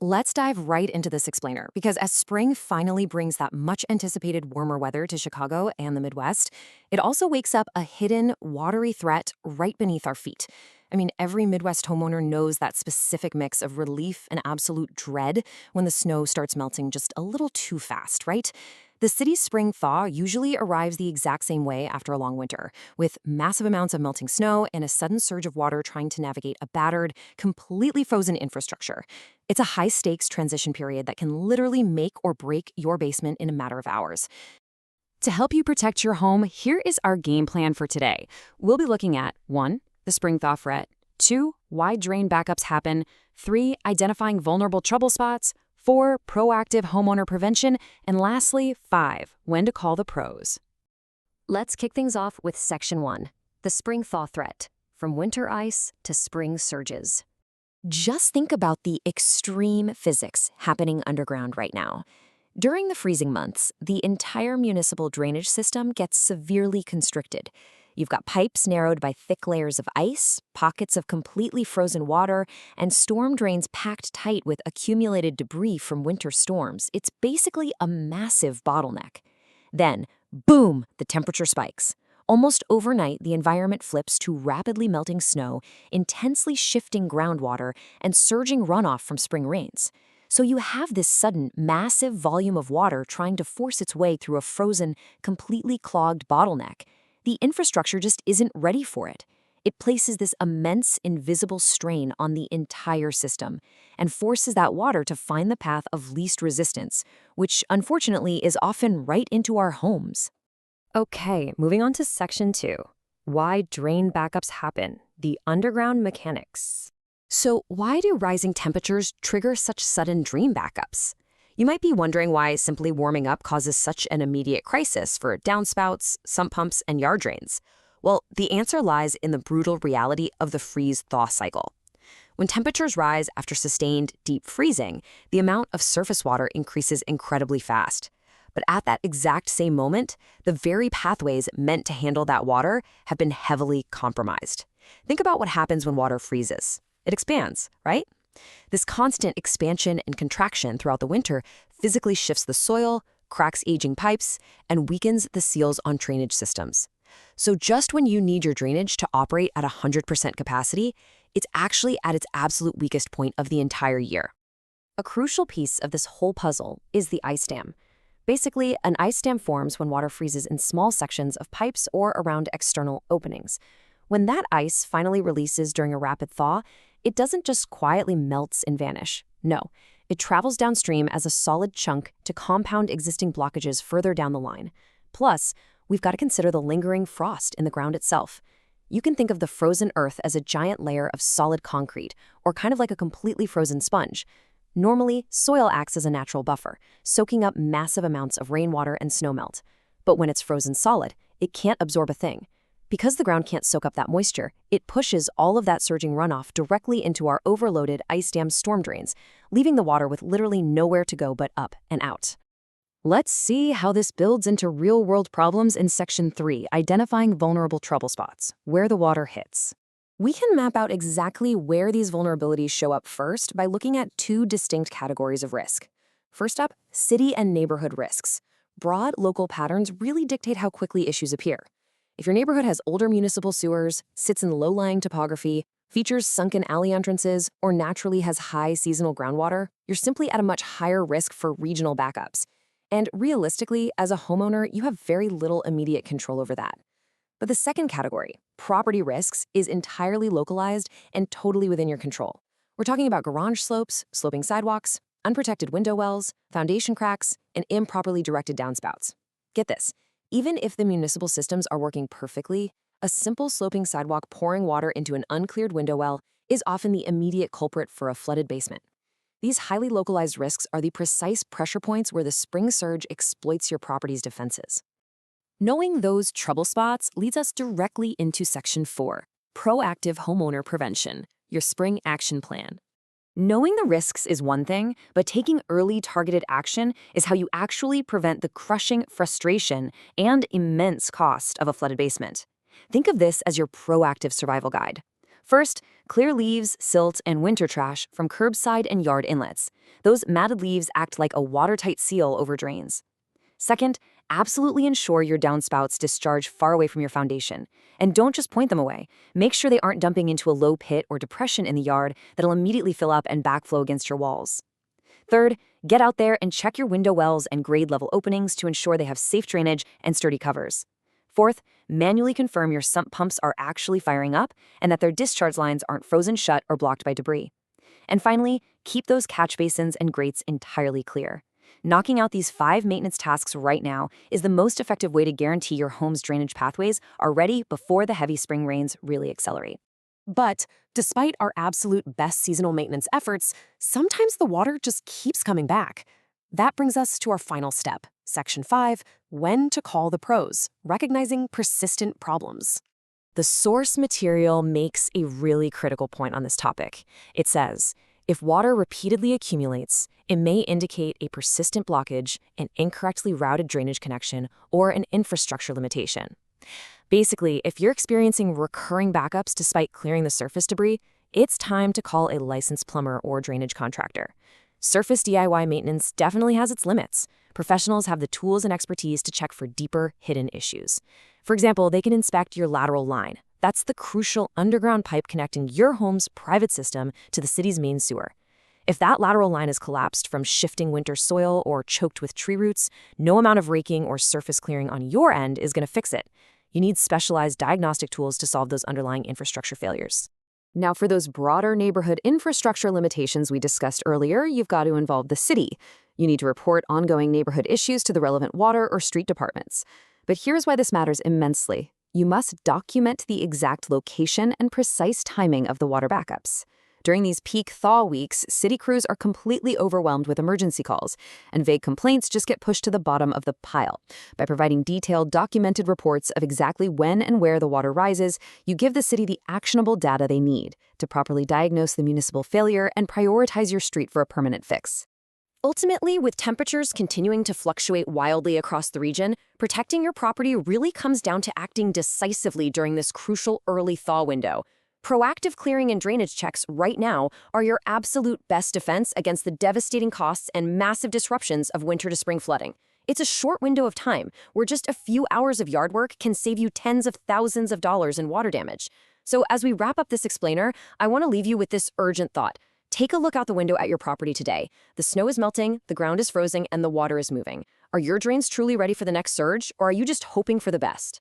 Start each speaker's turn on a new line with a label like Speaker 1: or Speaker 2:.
Speaker 1: Let's dive right into this explainer because as spring finally brings that much anticipated warmer weather to Chicago and the Midwest, it also wakes up a hidden, watery threat right beneath our feet. I mean, every Midwest homeowner knows that specific mix of relief and absolute dread when the snow starts melting just a little too fast, right? The city's spring thaw usually arrives the exact same way after a long winter, with massive amounts of melting snow and a sudden surge of water trying to navigate a battered, completely frozen infrastructure. It's a high-stakes transition period that can literally make or break your basement in a matter of hours. To help you protect your home, here is our game plan for today. We'll be looking at 1. The spring thaw threat, 2. Why drain backups happen, 3. Identifying vulnerable trouble spots, 4. Proactive homeowner prevention, and lastly, 5. When to call the pros.
Speaker 2: Let's kick things off with Section 1, the spring thaw threat, from winter ice to spring surges.
Speaker 1: Just think about the extreme physics happening underground right now. During the freezing months, the entire municipal drainage system gets severely constricted. You've got pipes narrowed by thick layers of ice, pockets of completely frozen water, and storm drains packed tight with accumulated debris from winter storms. It's basically a massive bottleneck. Then, boom, the temperature spikes. Almost overnight, the environment flips to rapidly melting snow, intensely shifting groundwater, and surging runoff from spring rains. So you have this sudden, massive volume of water trying to force its way through a frozen, completely clogged bottleneck. The infrastructure just isn't ready for it. It places this immense, invisible strain on the entire system and forces that water to find the path of least resistance, which unfortunately is often right into our homes.
Speaker 2: Okay, moving on to Section 2, why drain backups happen, the underground mechanics.
Speaker 1: So why do rising temperatures trigger such sudden drain backups? You might be wondering why simply warming up causes such an immediate crisis for downspouts, sump pumps, and yard drains. Well, the answer lies in the brutal reality of the freeze-thaw cycle. When temperatures rise after sustained deep freezing, the amount of surface water increases incredibly fast. But at that exact same moment, the very pathways meant to handle that water have been heavily compromised. Think about what happens when water freezes. It expands, right? This constant expansion and contraction throughout the winter physically shifts the soil, cracks aging pipes, and weakens the seals on drainage systems. So just when you need your drainage to operate at 100% capacity, it's actually at its absolute weakest point of the entire year.
Speaker 2: A crucial piece of this whole puzzle is the ice dam. Basically, an ice dam forms when water freezes in small sections of pipes or around external openings. When that ice finally releases during a rapid thaw, it doesn't just quietly melts and vanish. No, it travels downstream as a solid chunk to compound existing blockages further down the line. Plus, we've got to consider the lingering frost in the ground itself. You can think of the frozen earth as a giant layer of solid concrete, or kind of like a completely frozen sponge. Normally, soil acts as a natural buffer, soaking up massive amounts of rainwater and snowmelt. But when it's frozen solid, it can't absorb a thing. Because the ground can't soak up that moisture, it pushes all of that surging runoff directly into our overloaded ice dam storm drains, leaving the water with literally nowhere to go but up and out.
Speaker 1: Let's see how this builds into real-world problems in Section 3, identifying vulnerable trouble spots, where the water hits. We can map out exactly where these vulnerabilities show up first by looking at two distinct categories of risk. First up, city and neighborhood risks. Broad local patterns really dictate how quickly issues appear. If your neighborhood has older municipal sewers, sits in low-lying topography, features sunken alley entrances, or naturally has high seasonal groundwater, you're simply at a much higher risk for regional backups. And realistically, as a homeowner, you have very little immediate control over that. But the second category, property risks, is entirely localized and totally within your control. We're talking about garage slopes, sloping sidewalks, unprotected window wells, foundation cracks, and improperly directed downspouts. Get this. Even if the municipal systems are working perfectly, a simple sloping sidewalk pouring water into an uncleared window well is often the immediate culprit for a flooded basement. These highly localized risks are the precise pressure points where the spring surge exploits your property's defenses. Knowing those trouble spots leads us directly into Section 4, Proactive Homeowner Prevention, your spring action plan. Knowing the risks is one thing, but taking early targeted action is how you actually prevent the crushing frustration and immense cost of a flooded basement. Think of this as your proactive survival guide. First,
Speaker 2: Clear leaves, silt, and winter trash from curbside and yard inlets. Those matted leaves act like a watertight seal over drains. Second, absolutely ensure your downspouts discharge far away from your foundation. And don't just point them away. Make sure they aren't dumping into a low pit or depression in the yard that'll immediately fill up and backflow against your walls. Third, get out there and check your window wells and grade level openings to ensure they have safe drainage and sturdy covers. Fourth, manually confirm your sump pumps are actually firing up and that their discharge lines aren't frozen shut or blocked by debris. And finally, keep those catch basins and grates entirely clear. Knocking out these 5 maintenance tasks right now is the most effective way to guarantee your home's drainage pathways are ready before the heavy spring rains really accelerate.
Speaker 1: But despite our absolute best seasonal maintenance efforts, sometimes the water just keeps coming back. That brings us to our final step, Section 5, when to call the pros, recognizing persistent problems. The source material makes a really critical point on this topic. It says, if water repeatedly accumulates, it may indicate a persistent blockage, an incorrectly routed drainage connection, or an infrastructure limitation. Basically, if you're experiencing recurring backups despite clearing the surface debris, it's time to call a licensed plumber or drainage contractor. Surface DIY maintenance definitely has its limits. Professionals have the tools and expertise to check for deeper, hidden issues. For example, they can inspect your lateral line. That's the crucial underground pipe connecting your home's private system to the city's main sewer. If that lateral line is collapsed from shifting winter soil or choked with tree roots, no amount of raking or surface clearing on your end is going to fix it. You need specialized diagnostic tools to solve those underlying infrastructure failures. Now, for those broader neighborhood infrastructure limitations we discussed earlier, you've got to involve the city. You need to report ongoing neighborhood issues to the relevant water or street departments. But here's why this matters immensely. You must document the exact location and precise timing of the water backups. During these peak thaw weeks, city crews are completely overwhelmed with emergency calls, and vague complaints just get pushed to the bottom of the pile. By providing detailed, documented reports of exactly when and where the water rises, you give the city the actionable data they need to properly diagnose the municipal failure and prioritize your street for a permanent fix. Ultimately, with temperatures continuing to fluctuate wildly across the region, protecting your property really comes down to acting decisively during this crucial early thaw window. Proactive clearing and drainage checks right now are your absolute best defense against the devastating costs and massive disruptions of winter to spring flooding. It's a short window of time where just a few hours of yard work can save you tens of thousands of dollars in water damage. So as we wrap up this explainer, I want to leave you with this urgent thought. Take a look out the window at your property today. The snow is melting, the ground is frozen, and the water is moving. Are your drains truly ready for the next surge, or are you just hoping for the best?